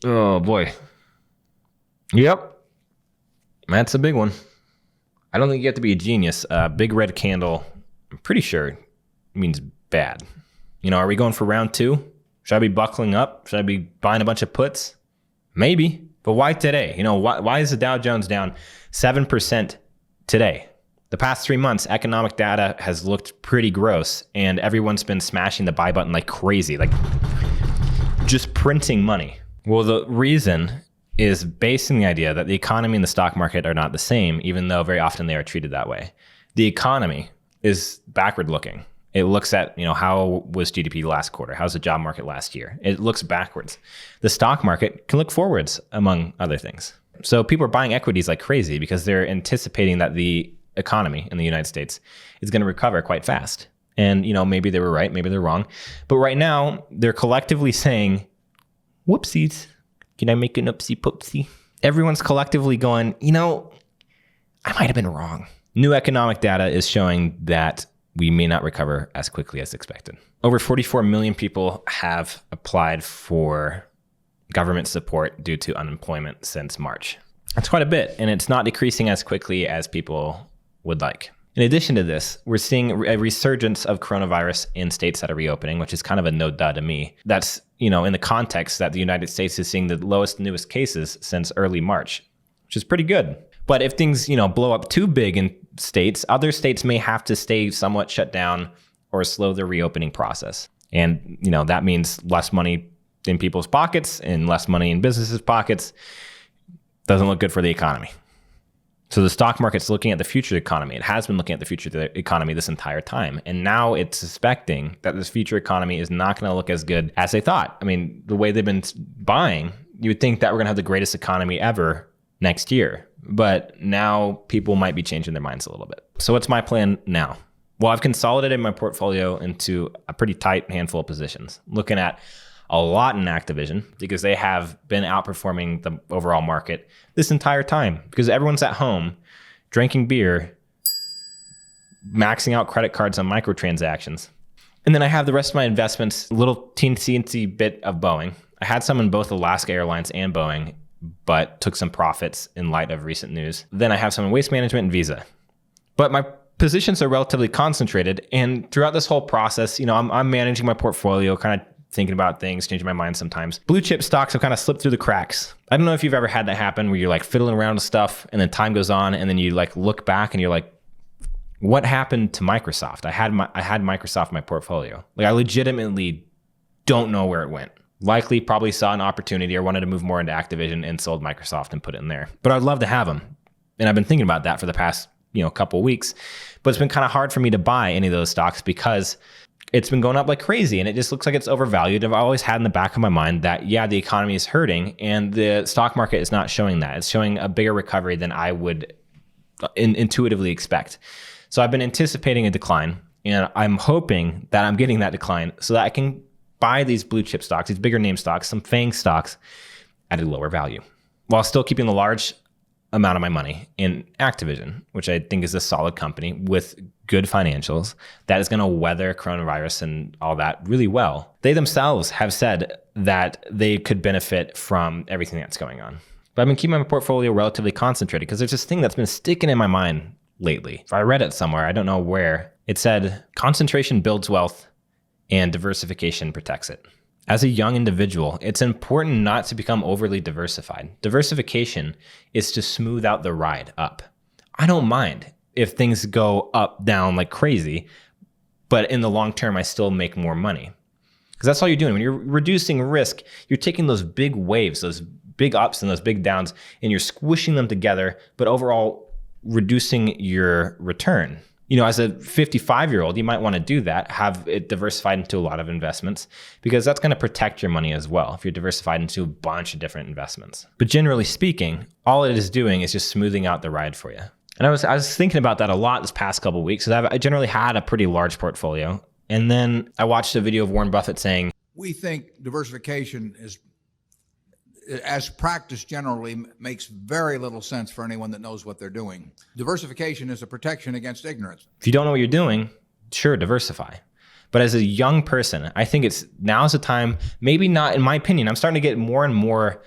Oh boy. Yep. That's a big one. I don't think you have to be a genius. Big red candle, I'm pretty sure means bad. Are we going for round two? Should I be buckling up? Should I be buying a bunch of puts? Maybe. But why today? Why is the Dow Jones down 7% today? The past 3 months, economic data has looked pretty gross, and everyone's been smashing the buy button like crazy, like just printing money. Well, the reason is based on the idea that the economy and the stock market are not the same, even though very often they are treated that way. The economy is backward looking. It looks at, how was GDP last quarter? How's the job market last year? It looks backwards. The stock market can look forwards, among other things. So people are buying equities like crazy because they're anticipating that the economy in the United States is going to recover quite fast. And, maybe they were right, maybe they're wrong. But right now, they're collectively saying, whoopsies. Can I make an upsy poopsie? Everyone's collectively going, I might have been wrong. New economic data is showing that we may not recover as quickly as expected. Over 44 million people have applied for government support due to unemployment since March. That's quite a bit, and it's not decreasing as quickly as people would like. In addition to this, we're seeing a resurgence of coronavirus in states that are reopening, which is kind of a no-duh to me. That's, in the context that the United States is seeing the lowest, newest cases since early March, which is pretty good. But if things, blow up too big in states, other states may have to stay somewhat shut down or slow their reopening process. And, that means less money in people's pockets and less money in businesses' pockets. Doesn't look good for the economy. So the stock market's looking at the future economy. It has been looking at the future of the economy this entire time. And now it's suspecting that this future economy is not going to look as good as they thought. I mean, the way they've been buying, you would think that we're going to have the greatest economy ever next year. But now people might be changing their minds a little bit. So what's my plan now? Well, I've consolidated my portfolio into a pretty tight handful of positions, looking at a lot in Activision because they have been outperforming the overall market this entire time because everyone's at home drinking beer, maxing out credit cards on microtransactions. And then I have the rest of my investments, a little teensy bit of Boeing. I had some in both Alaska Airlines and Boeing, but took some profits in light of recent news. Then I have some in Waste Management and Visa. But my positions are relatively concentrated. And throughout this whole process, I'm managing my portfolio, kind of thinking about things, changing my mind sometimes. Blue chip stocks have kind of slipped through the cracks. I don't know if you've ever had that happen where you're like fiddling around with stuff and then time goes on and then you like look back and you're like, what happened to Microsoft? I had Microsoft in my portfolio. Like I legitimately don't know where it went. Likely probably saw an opportunity or wanted to move more into Activision and sold Microsoft and put it in there. But I'd love to have them. And I've been thinking about that for the past, couple of weeks. But it's been kind of hard for me to buy any of those stocks because it's been going up like crazy and it just looks like it's overvalued. I've always had in the back of my mind that, the economy is hurting and the stock market is not showing that. It's showing a bigger recovery than I would intuitively expect. So I've been anticipating a decline and I'm hoping that I'm getting that decline so that I can buy these blue chip stocks, these bigger name stocks, some FANG stocks at a lower value while still keeping the large amount of my money in Activision, which I think is a solid company with good financials that is going to weather coronavirus and all that really well. They themselves have said that they could benefit from everything that's going on. But I've been keeping my portfolio relatively concentrated because there's this thing that's been sticking in my mind lately. If I read it somewhere, I don't know where, it said concentration builds wealth and diversification protects it. As a young individual, it's important not to become overly diversified. Diversification is to smooth out the ride up. I don't mind if things go up, down like crazy, but in the long term, I still make more money. Because that's all you're doing. When you're reducing risk, you're taking those big waves, those big ups and those big downs, and you're squishing them together, but overall reducing your return. As a 55-year-old, you might want to do that, have it diversified into a lot of investments, because that's going to protect your money as well if you're diversified into a bunch of different investments. But generally speaking, all it is doing is just smoothing out the ride for you. And I was thinking about that a lot this past couple of weeks, because I generally had a pretty large portfolio. And then I watched a video of Warren Buffett saying, we think diversification is, as practiced generally, makes very little sense for anyone that knows what they're doing. Diversification is a protection against ignorance. if you don't know what you're doing, sure, diversify. But as a young person, I think now's the time, maybe not, in my opinion, I'm starting to get more and more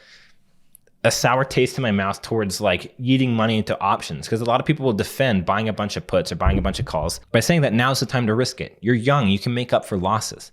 a sour taste in my mouth towards like eating money into options, because a lot of people will defend buying a bunch of puts or buying a bunch of calls by saying that now's the time to risk it. You're young, you can make up for losses.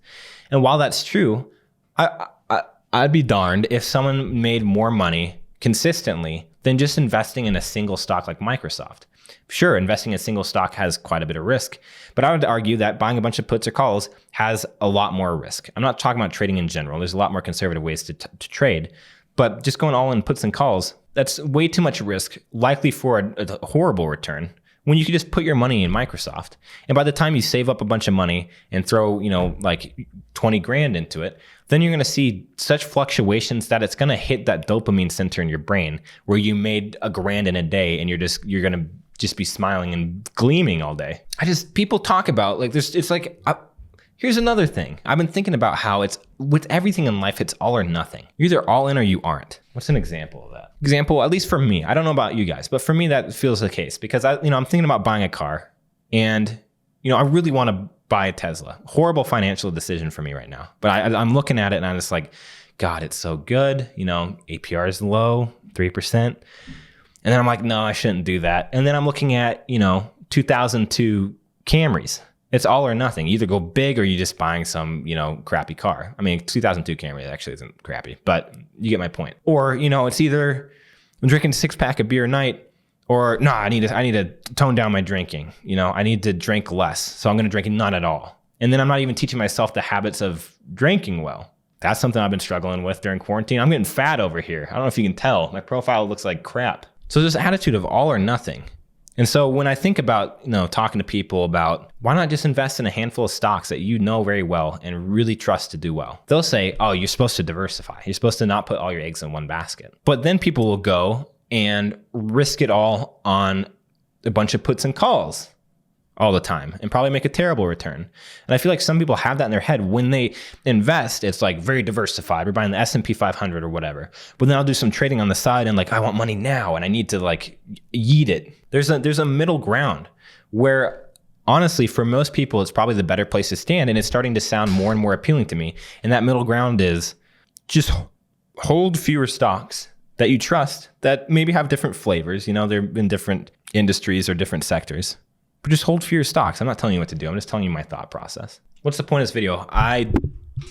And while that's true, I'd be darned if someone made more money consistently than just investing in a single stock like Microsoft. Sure, investing in a single stock has quite a bit of risk, but I would argue that buying a bunch of puts or calls has a lot more risk. I'm not talking about trading in general. There's a lot more conservative ways to trade, but just going all in puts and calls, that's way too much risk, likely for a horrible return, when you could just put your money in Microsoft. And by the time you save up a bunch of money and throw, like 20 grand into it, then you're going to see such fluctuations that it's going to hit that dopamine center in your brain where you made $1,000 in a day and you're going to just be smiling and gleaming all day. People talk about like here's another thing. I've been thinking about how it's with everything in life, it's all or nothing. You're either all in or you aren't. What's an example of that? Example, at least for me, I don't know about you guys, but for me, that feels the case because I'm thinking about buying a car and, I really want to buy a Tesla. Horrible financial decision for me right now. But I'm looking at it and I'm just like, God, it's so good. APR is low, 3%. And then I'm like, no, I shouldn't do that. And then I'm looking at, 2002 Camrys. It's all or nothing. You either go big or you're just buying some, crappy car. I mean, 2002 Camry actually isn't crappy, but you get my point. Or, it's either I'm drinking a 6-pack of beer a night or no, I need to tone down my drinking. I need to drink less. So I'm going to drink none at all. And then I'm not even teaching myself the habits of drinking well. That's something I've been struggling with during quarantine. I'm getting fat over here. I don't know if you can tell. My profile looks like crap. So this attitude of all or nothing. And so when I think about, talking to people about why not just invest in a handful of stocks that you know very well and really trust to do well, they'll say, oh, you're supposed to diversify. You're supposed to not put all your eggs in one basket. But then people will go and risk it all on a bunch of puts and calls all the time and probably make a terrible return. And I feel like some people have that in their head. When they invest, it's like very diversified. We're buying the S&P 500 or whatever. But then I'll do some trading on the side and like, I want money now and I need to like yeet it. There's a middle ground where honestly, for most people, it's probably the better place to stand. And it's starting to sound more and more appealing to me. And that middle ground is just hold fewer stocks that you trust that maybe have different flavors. They're in different industries or different sectors. But just hold fewer stocks. I'm not telling you what to do. I'm just telling you my thought process. What's the point of this video? I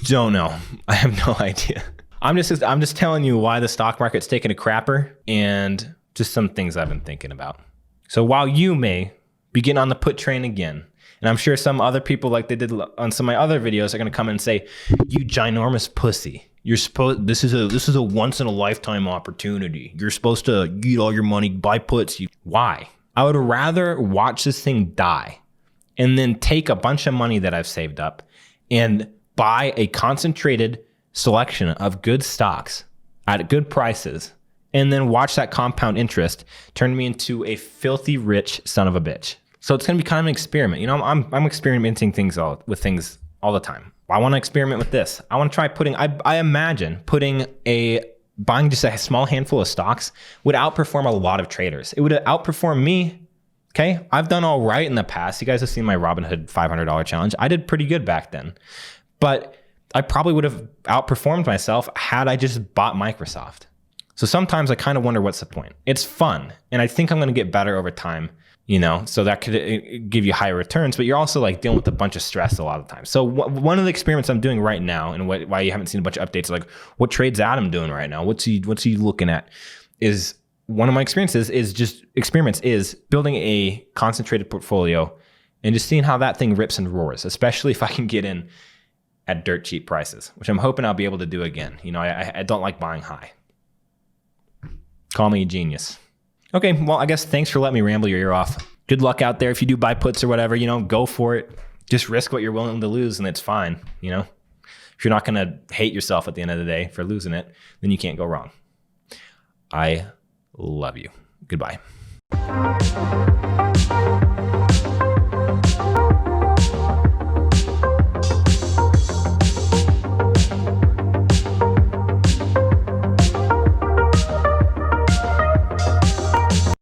don't know. I have no idea. I'm just telling you why the stock market's taking a crapper and just some things I've been thinking about. So while you may be getting on the put train again, and I'm sure some other people like they did on some of my other videos are going to come and say, you ginormous pussy. This is a once in a lifetime opportunity. You're supposed to eat all your money, buy puts. Why? I would rather watch this thing die and then take a bunch of money that I've saved up and buy a concentrated selection of good stocks at good prices and then watch that compound interest turn me into a filthy rich son of a bitch. So it's going to be kind of an experiment. I'm experimenting with things all the time. I want to experiment with this. I want to try I imagine buying just a small handful of stocks would outperform a lot of traders. It would outperform me. Okay. I've done all right in the past. You guys have seen my Robinhood $500 challenge. I did pretty good back then, but I probably would have outperformed myself had I just bought Microsoft. So sometimes I kind of wonder what's the point. It's fun. And I think I'm going to get better over time, so that could give you higher returns, but you're also like dealing with a bunch of stress a lot of the time. So one of the experiments I'm doing right now and why you haven't seen a bunch of updates, like what trade's Adam doing right now? What's he looking at? Is one of my experiments is building a concentrated portfolio and just seeing how that thing rips and roars, especially if I can get in at dirt cheap prices, which I'm hoping I'll be able to do again. I don't like buying high. Call me a genius. Okay, well, I guess thanks for letting me ramble your ear off. Good luck out there. If you do buy puts or whatever, go for it. Just risk what you're willing to lose and it's fine, If you're not going to hate yourself at the end of the day for losing it, then you can't go wrong. I love you. Goodbye.